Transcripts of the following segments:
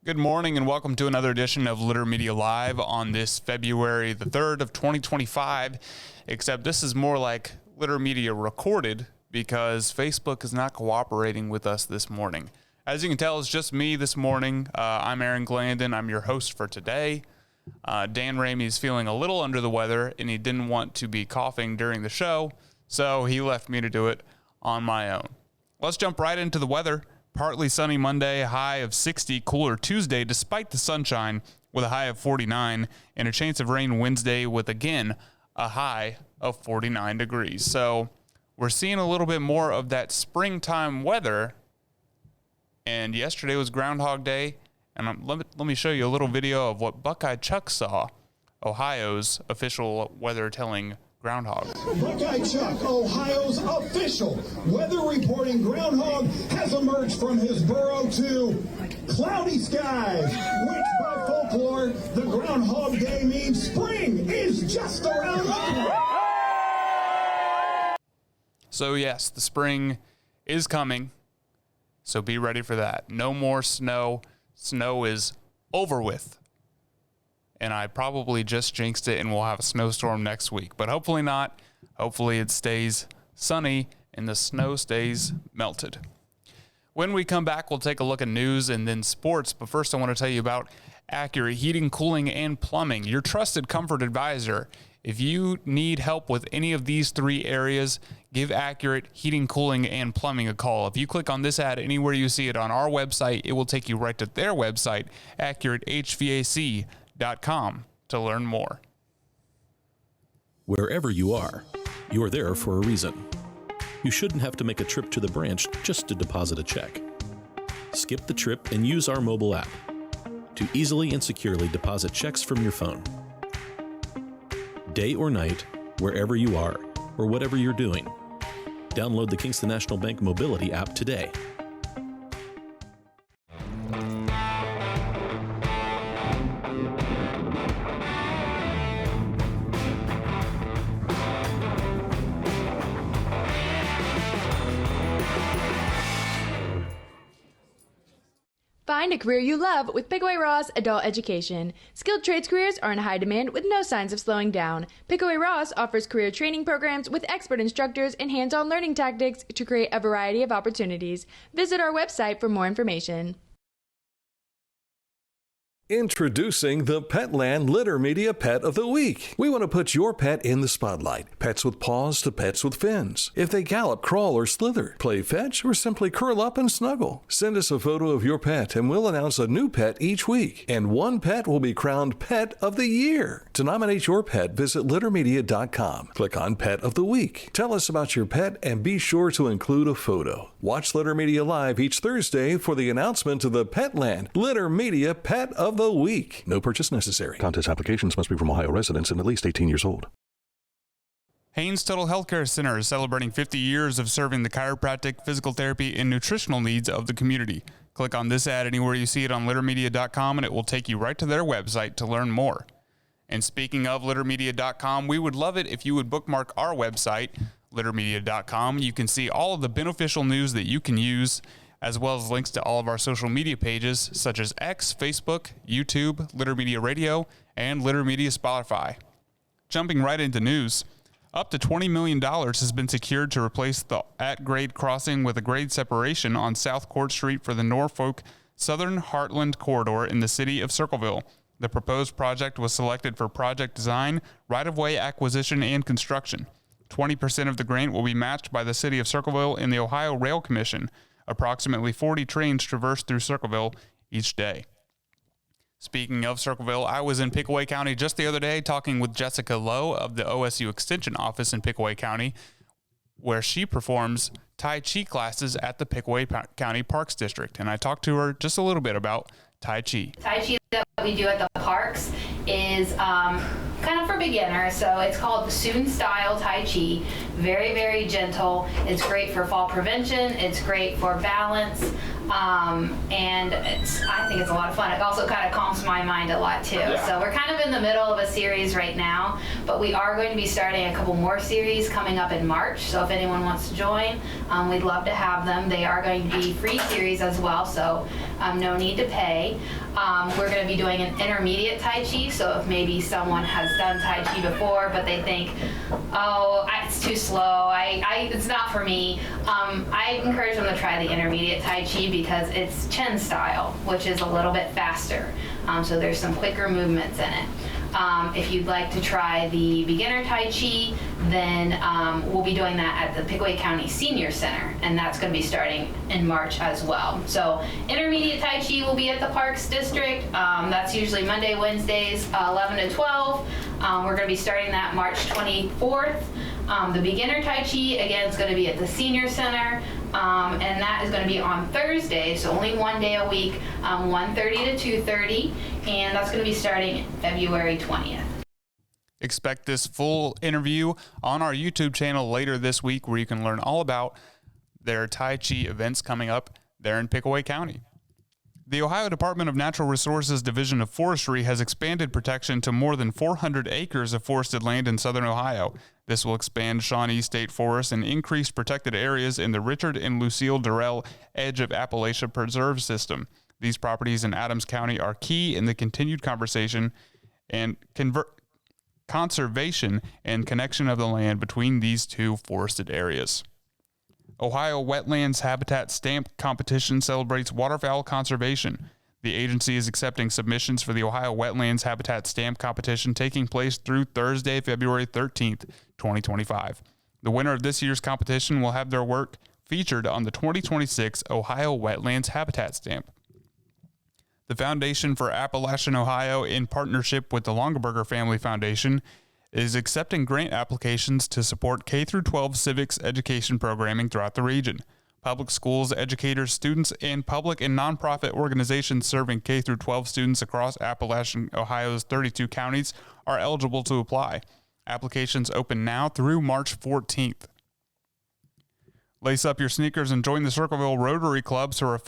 Good morning and welcome to another edition of Litter Media Live on this February the 3rd of 2025, except this is more like Litter Media recorded because Facebook is not cooperating with us this morning. As you can tell, it's just me this morning. I'm Aaron Glandon. I'm your host for today. Dan Ramey is feeling a little under the weather and he didn't want to be coughing during the show, so he left me to do it on my own. Let's jump right into the weather. Partly sunny Monday, high of 60, cooler Tuesday despite the sunshine with a high of 49, and a chance of rain Wednesday with, again, a high of 49 degrees. So we're seeing a little bit more of that springtime weather, and yesterday was Groundhog Day, and let me show you a little video of what Buckeye Chuck saw, Ohio's official weather-telling groundhog. Buckeye Chuck, Ohio's official weather reporting groundhog, has emerged from his burrow to cloudy skies, which by folklore, the Groundhog Day means spring is just around the corner. So yes, the spring is coming, so be ready for that. No more snow. Snow is over with. And I probably just jinxed it and we'll have a snowstorm next week. But hopefully not. Hopefully it stays sunny and the snow stays melted. When we come back, we'll take a look at news and then sports. But first, I want to tell you about Accurate Heating, Cooling, and Plumbing, your trusted comfort advisor. If you need help with any of these three areas, give Accurate Heating, Cooling, and Plumbing a call. If you click on this ad anywhere you see it on our website, it will take you right to their website, AccurateHVAC.com, to learn more. Wherever you are, you're there for a reason. You shouldn't have to make a trip to the branch just to deposit a check. Skip the trip and use our mobile app to easily and securely deposit checks from your phone. Day or night, wherever you are, or whatever you're doing, download the Kingston National Bank Mobility app today. Find a career you love with Pickaway Ross Adult Education. Skilled trades careers are in high demand with no signs of slowing down. Pickaway Ross offers career training programs with expert instructors and hands-on learning tactics to create a variety of opportunities. Visit our website for more information. Introducing the Petland Litter Media Pet of the Week. We want to put your pet in the spotlight. Pets with paws to pets with fins. If they gallop, crawl, or slither, play fetch, or simply curl up and snuggle. Send us a photo of your pet and we'll announce a new pet each week. And one pet will be crowned Pet of the Year. To nominate your pet, visit littermedia.com. Click on Pet of the Week. Tell us about your pet and be sure to include a photo. Watch Litter Media Live each Thursday for the announcement of the Petland Litter Media Pet of the Week. No purchase necessary. Contest applications must be from Ohio residents and at least 18 years old. Haynes Total Healthcare Center is celebrating 50 years of serving the chiropractic, physical therapy, and nutritional needs of the community. Click on this ad anywhere you see it on littermedia.com and it will take you right to their website to learn more. And speaking of littermedia.com, we would love it if you would bookmark our website, littermedia.com. You can see all of the beneficial news that you can use, as well as links to all of our social media pages such as X, Facebook, YouTube, Litter Media Radio, and Litter Media Spotify. Jumping right into news, up to $20 million has been secured to replace the at-grade crossing with a grade separation on South Court Street for the Norfolk Southern Heartland Corridor in the city of Circleville. The proposed project was selected for project design, right-of-way acquisition, and construction. 20% of the grant will be matched by the city of Circleville and the Ohio Rail Commission. Approximately 40 trains traverse through Circleville each day. Speaking of Circleville, I was in Pickaway County just the other day talking with Jessica Lowe of the OSU Extension Office in Pickaway County, where she performs Tai Chi classes at the Pickaway County Parks District. And I talked to her just a little bit about Tai Chi. Tai Chi that we do at the parks is kind of for beginners, so it's called the Soon Style Tai Chi. Very, very gentle. It's great for fall prevention. It's great for balance. And I think it's a lot of fun. It also kind of calms my mind a lot too. Yeah. So we're kind of in the middle of a series right now, but we are going to be starting a couple more series coming up in March. So if anyone wants to join, we'd love to have them. They are going to be free series as well, so no need to pay. We're going to be doing an intermediate Tai Chi, so if maybe someone has done Tai Chi before, but they think, oh, it's too slow, it's not for me, I encourage them to try the intermediate Tai Chi because it's Chen style, which is a little bit faster. So there's some quicker movements in it. If you'd like to try the beginner Tai Chi, then we'll be doing that at the Pickaway County Senior Center, and that's going to be starting in March as well. So intermediate Tai Chi will be at the Parks District. That's usually Monday, Wednesdays, 11 to 12. We're going to be starting that March 24th. The beginner Tai Chi, again, is going to be at the Senior Center, and that is going to be on Thursday, so only one day a week, 1:30 to 2:30, and that's going to be starting February 20th. Expect this full interview on our YouTube channel later this week, where you can learn all about their Tai Chi events coming up there in Pickaway County. The Ohio Department of Natural Resources Division of Forestry has expanded protection to more than 400 acres of forested land in southern Ohio. This will expand Shawnee State Forest and increase protected areas in the Richard and Lucille Durrell Edge of Appalachia Preserve System. These properties in Adams County are key in the continued conversation and conservation and connection of the land between these two forested areas. Ohio Wetlands Habitat Stamp Competition celebrates waterfowl conservation. The agency is accepting submissions for the Ohio Wetlands Habitat Stamp Competition taking place through Thursday, February 13th, 2025. The winner of this year's competition will have their work featured on the 2026 Ohio Wetlands Habitat Stamp. The Foundation for Appalachian Ohio, in partnership with the Longaberger Family Foundation, is accepting grant applications to support K-12 civics education programming throughout the region. Public schools, educators, students, and public and nonprofit organizations serving K-12 students across Appalachian Ohio's 32 counties are eligible to apply. Applications open now through March 14th. Lace up your sneakers and join the Circleville Rotary Clubs for a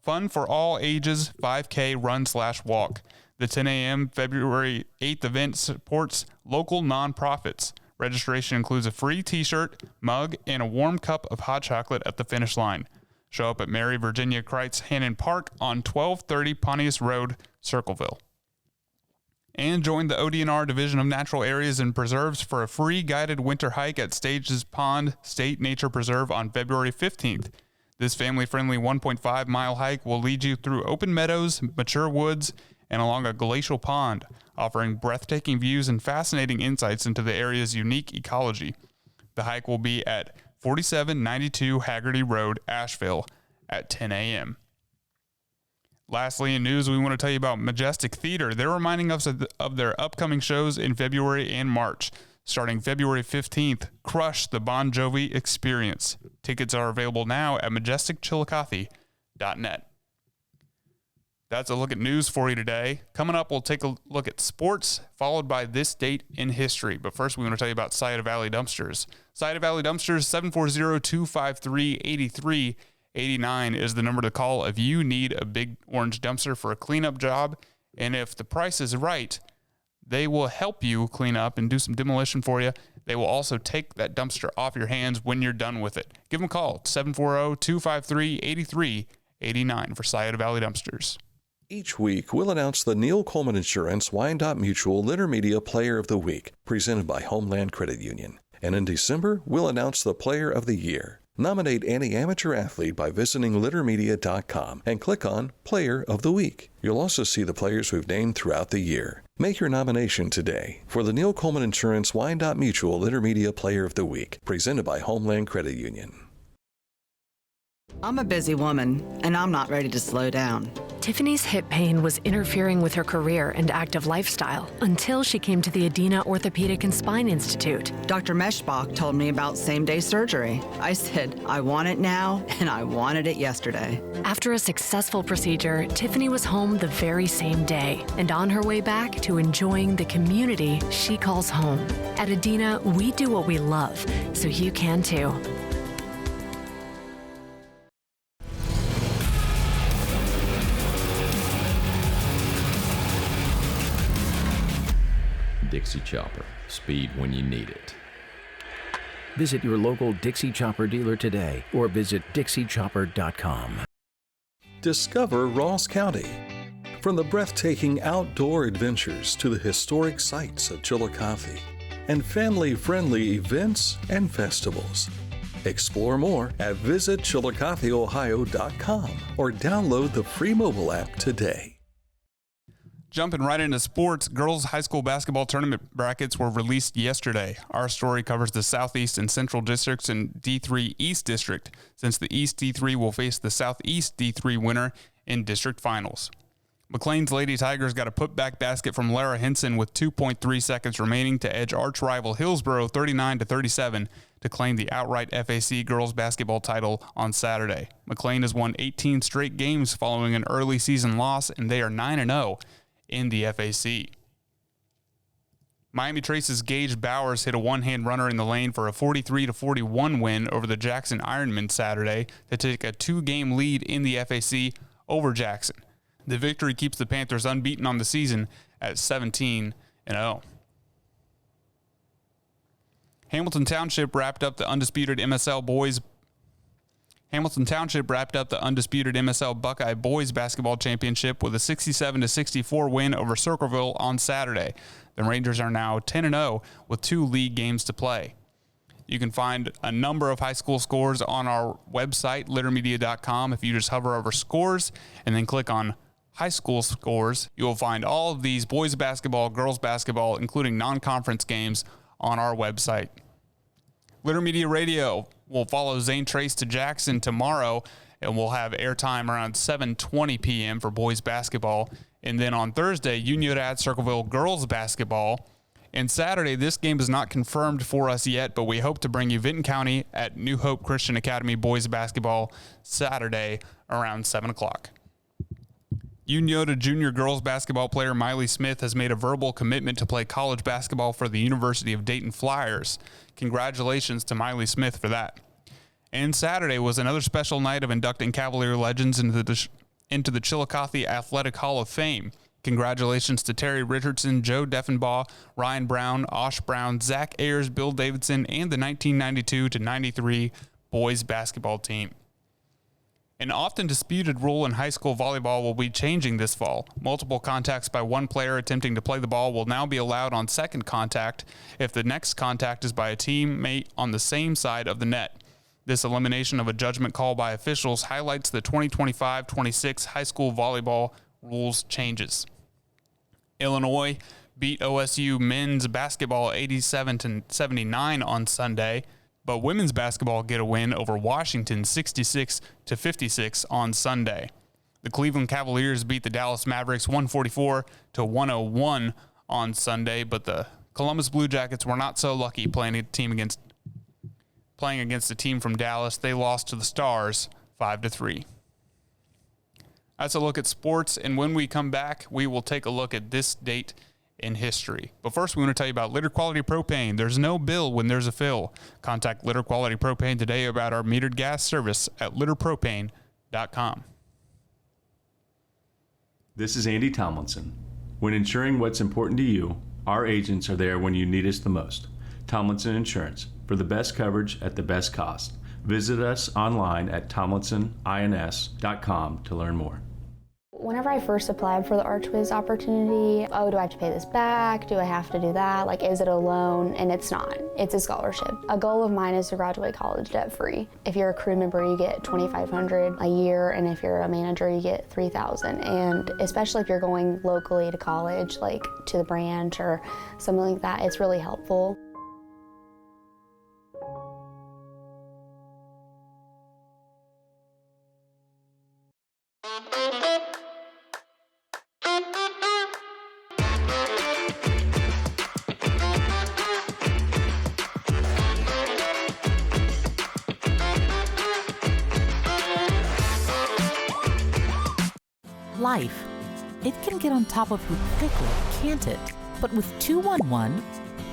fun for all ages 5K run/walk. The 10 a.m. February 8th event supports local nonprofits. Registration includes a free t-shirt, mug, and a warm cup of hot chocolate at the finish line. Show up at Mary Virginia Kreitz Hannon Park on 1230 Pontius Road, Circleville. And join the ODNR Division of Natural Areas and Preserves for a free guided winter hike at Stages Pond State Nature Preserve on February 15th. This family-friendly 1.5-mile hike will lead you through open meadows, mature woods, and along a glacial pond, offering breathtaking views and fascinating insights into the area's unique ecology. The hike will be at 4792 Haggerty Road, Asheville, at 10 a.m. Lastly, in news, we want to tell you about Majestic Theater. They're reminding us of their upcoming shows in February and March. Starting February 15th, Crush the Bon Jovi Experience. Tickets are available now at majesticchillicothe.net. That's a look at news for you today. Coming up, we'll take a look at sports, followed by this date in history. But first, we want to tell you about Scioto Valley Dumpsters. Scioto Valley Dumpsters, 740-253-8389 is the number to call if you need a big orange dumpster for a cleanup job. And if the price is right, they will help you clean up and do some demolition for you. They will also take that dumpster off your hands when you're done with it. Give them a call, 740-253-8389 for Scioto Valley Dumpsters. Each week, we'll announce the Neil Coleman Insurance Wyandotte Mutual Intermedia Player of the Week, presented by Homeland Credit Union. And in December, we'll announce the Player of the Year. Nominate any amateur athlete by visiting littermedia.com and click on Player of the Week. You'll also see the players we've named throughout the year. Make your nomination today for the Neil Coleman Insurance Wyandotte Mutual Intermedia Player of the Week, presented by Homeland Credit Union. I'm a busy woman, and I'm not ready to slow down. Tiffany's hip pain was interfering with her career and active lifestyle until she came to the Adina Orthopedic and Spine Institute. Dr. Meshbach told me about same-day surgery. I said, I want it now, and I wanted it yesterday. After a successful procedure, Tiffany was home the very same day and on her way back to enjoying the community she calls home. At Adina, we do what we love, so you can too. Dixie Chopper. Speed when you need it. Visit your local Dixie Chopper dealer today or visit dixiechopper.com. Discover Ross County. From the breathtaking outdoor adventures to the historic sights of Chillicothe and family-friendly events and festivals. Explore more at visitchillicotheohio.com or download the free mobile app today. Jumping right into sports, girls' high school basketball tournament brackets were released yesterday. Our story covers the Southeast and Central Districts and D3 East District, since the East D3 will face the Southeast D3 winner in district finals. McClain's Lady Tigers got a putback basket from Lara Henson with 2.3 seconds remaining to edge arch rival Hillsboro 39-37 to claim the outright FAC girls basketball title on Saturday. McClain has won 18 straight games following an early season loss, and they are 9-0 in the FAC. Miami Trace's Gage Bowers hit a one-hand runner in the lane for a 43-41 win over the Jackson Ironmen Saturday to take a two-game lead in the FAC over Jackson. The victory keeps the Panthers unbeaten on the season at 17-0. Hamilton Township wrapped up the undisputed MSL Buckeye Boys Basketball Championship with a 67-64 win over Circleville on Saturday. The Rangers are now 10-0 with 2 league games to play. You can find a number of high school scores on our website, littermedia.com. If you just hover over scores and then click on high school scores, you will find all of these boys basketball, girls basketball, including non-conference games on our website. Litter Media Radio will follow Zane Trace to Jackson tomorrow, and we'll have airtime around 7:20 p.m. for boys basketball. And then on Thursday, Unioto at Circleville girls basketball. And Saturday, this game is not confirmed for us yet, but we hope to bring you Vinton County at New Hope Christian Academy boys basketball Saturday around 7 o'clock. Unioto junior girls basketball player Miley Smith has made a verbal commitment to play college basketball for the University of Dayton Flyers. Congratulations to Miley Smith for that. And Saturday was another special night of inducting Cavalier legends into the Chillicothe Athletic Hall of Fame. Congratulations to Terry Richardson, Joe Deffenbaugh, Ryan Brown, Osh Brown, Zach Ayers, Bill Davidson, and the 1992-93 boys basketball team. An often disputed rule in high school volleyball will be changing this fall. Multiple contacts by one player attempting to play the ball will now be allowed on second contact if the next contact is by a teammate on the same side of the net. This elimination of a judgment call by officials highlights the 2025-26 high school volleyball rules changes. Illinois beat OSU men's basketball 87-79 on Sunday, but women's basketball get a win over Washington 66-56 on Sunday. The Cleveland Cavaliers beat the Dallas Mavericks 144-101 on Sunday, but the Columbus Blue Jackets were not so lucky playing against a team from Dallas. They lost to the Stars 5-3. That's a look at sports, and when we come back, we will take a look at this date in history. But first, we want to tell you about Litter Quality Propane. There's no bill when there's a fill. Contact Litter Quality Propane today about our metered gas service at litterpropane.com. This is Andy Tomlinson. When ensuring what's important to you, our agents are there when you need us the most. Tomlinson Insurance, for the best coverage at the best cost. Visit us online at tomlinsonins.com to learn more. Whenever I first applied for the ArchWiz opportunity, do I have to pay this back? Do I have to do that? Is it a loan? And it's not. It's a scholarship. A goal of mine is to graduate college debt-free. If you're a crew member, you get $2,500 a year, and if you're a manager, you get $3,000. And especially if you're going locally to college, to the branch or something like that, it's really helpful. Life. It can get on top of you quickly, can't it? But with 211,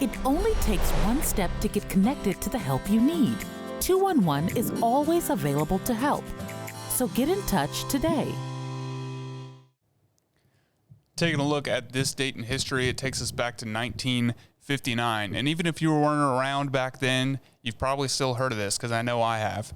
it only takes one step to get connected to the help you need. 211 is always available to help. So get in touch today. taking a look at this date in history, it takes us back to 1959. And even if you weren't around back then, you've probably still heard of this, because I know I have.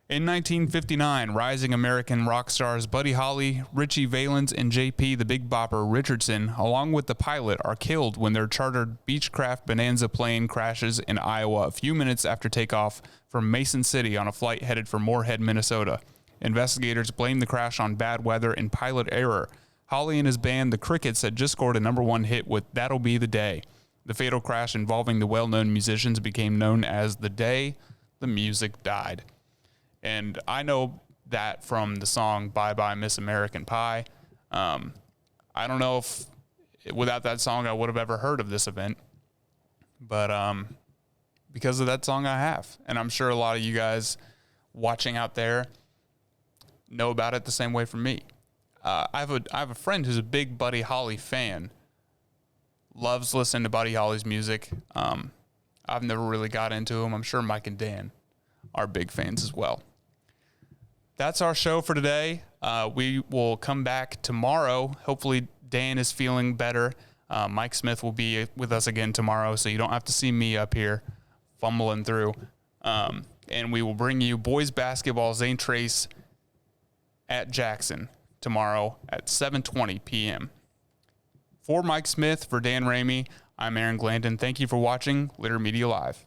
In 1959, rising American rock stars Buddy Holly, Richie Valens, and J.P. the Big Bopper Richardson, along with the pilot, are killed when their chartered Beechcraft Bonanza plane crashes in Iowa a few minutes after takeoff from Mason City on a flight headed for Moorhead, Minnesota. Investigators blame the crash on bad weather and pilot error. Holly and his band, the Crickets, had just scored a #1 hit with That'll Be the Day. The fatal crash involving the well-known musicians became known as the day the music died. And I know that from the song Bye Bye Miss American Pie. I don't know if without that song I would have ever heard of this event. But because of that song I have. And I'm sure a lot of you guys watching out there know about it the same way from me. I have a friend who's a big Buddy Holly fan. Loves listening to Buddy Holly's music. I've never really got into him. I'm sure Mike and Dan are big fans as well. That's our show for today. We will come back tomorrow. Hopefully Dan is feeling better. Mike Smith will be with us again tomorrow, so you don't have to see me up here fumbling through. And we will bring you boys basketball St. Trace at Jackson tomorrow at 7:20 p.m. For Mike Smith, for Dan Ramey, I'm Aaron Glandon. Thank you for watching Litter Media Live.